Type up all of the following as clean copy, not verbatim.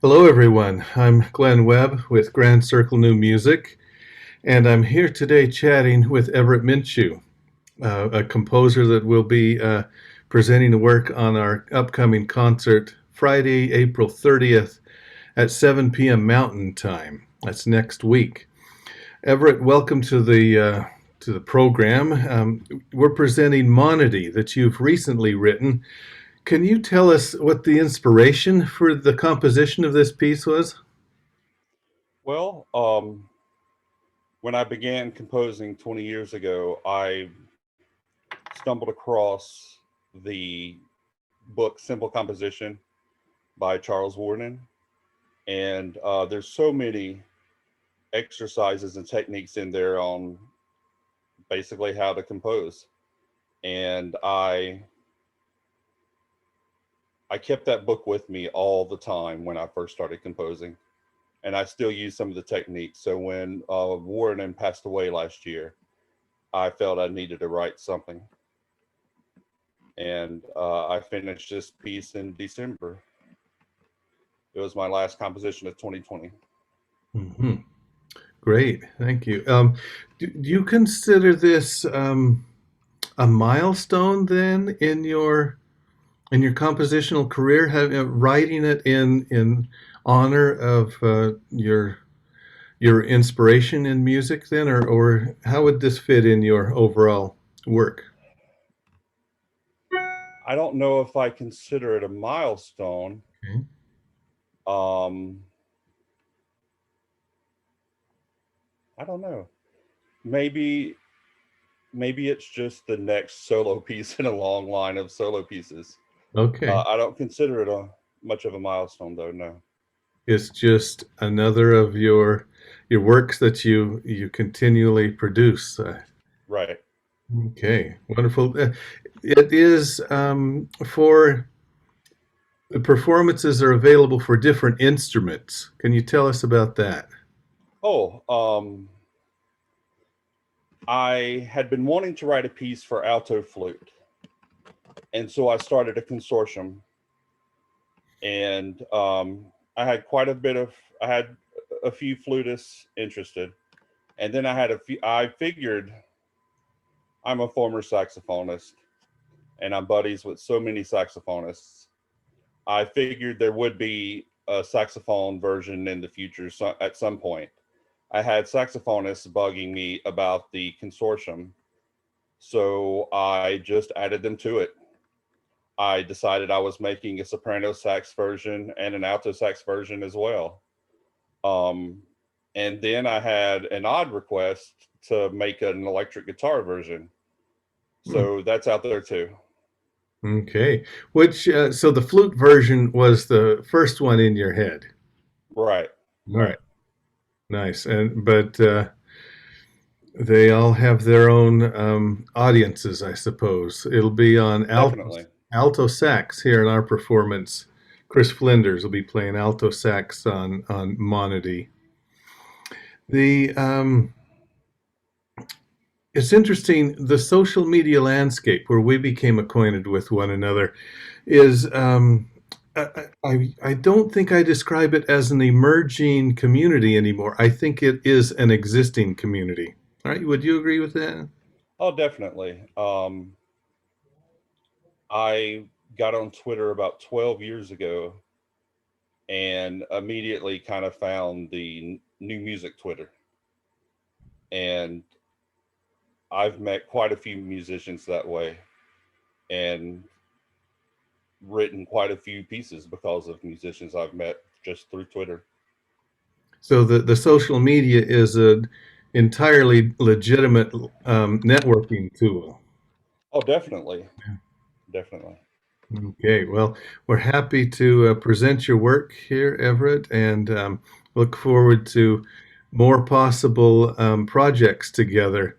Hello, everyone. I'm Glenn Webb with Grand Circle New Music, and I'm here today chatting with Everett Minchew, a composer that will be presenting the work on our upcoming concert Friday, April 30th at 7 p.m. Mountain Time. That's next week. Everett, welcome to the program. We're presenting Monody that you've recently written. Can you tell us what the inspiration for the composition of this piece was? Well, when I began composing 20 years ago, I stumbled across the book Simple Composition by Charles Warden. And there's so many exercises and techniques in there on basically how to compose. And I kept that book with me all the time when I first started composing. And I still use some of the techniques. So when Warden passed away last year, I felt I needed to write something. And I finished this piece in December. It was my last composition of 2020. Hmm. Great, thank you. Do you consider this a milestone then in your compositional career, writing it in honor of your inspiration in music then, or how would this fit in your overall work? I don't know if I consider it a milestone. Okay. Um, I don't know. Maybe maybe it's just the next solo piece in a long line of solo pieces. Okay. I don't consider it a much of a milestone, though. No. It's just another of your works that you continually produce. Right. Okay, wonderful. It is for the performances are available for different instruments. Can you tell us about that? Oh, I had been wanting to write a piece for alto flute, and so I started a consortium, and I had quite a bit of I had a few flutists interested, and then I had a few. I figured I'm a former saxophonist, and I'm buddies with so many saxophonists. I figured there would be a saxophone version in the future at some point. I had saxophonists bugging me about the consortium, so I just added them to it. I decided I was making a soprano sax version and an alto sax version as well. Um, and then I had an odd request to make an electric guitar version. Hmm. So that's out there too. Okay, which so the flute version was the first one in your head. Right, All right, right. nice. And but they all have their own audiences, I suppose. It'll be on Definitely. alto sax here in our performance. Chris Flinders will be playing alto sax on Monody. The It's interesting. The social media landscape where we became acquainted with one another is I don't think I describe it as an emerging community anymore. I think it is an existing community. All right, would you agree with that? Oh, definitely. I got on Twitter about 12 years ago and immediately kind of found the new music Twitter. And I've met quite a few musicians that way and written quite a few pieces because of musicians I've met just through Twitter. So the social media is an entirely legitimate networking tool. Oh, definitely. Definitely. Okay, well, we're happy to present your work here, Everett, and look forward to more possible projects together.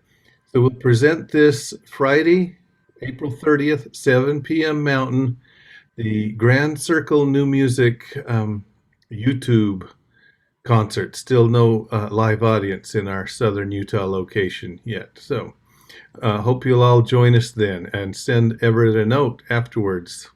So we'll present this Friday, April 30th, 7 p.m. Mountain, the Grand Circle New Music YouTube concert. Still no live audience in our southern Utah location yet. So hope you'll all join us then and send Everett a note afterwards.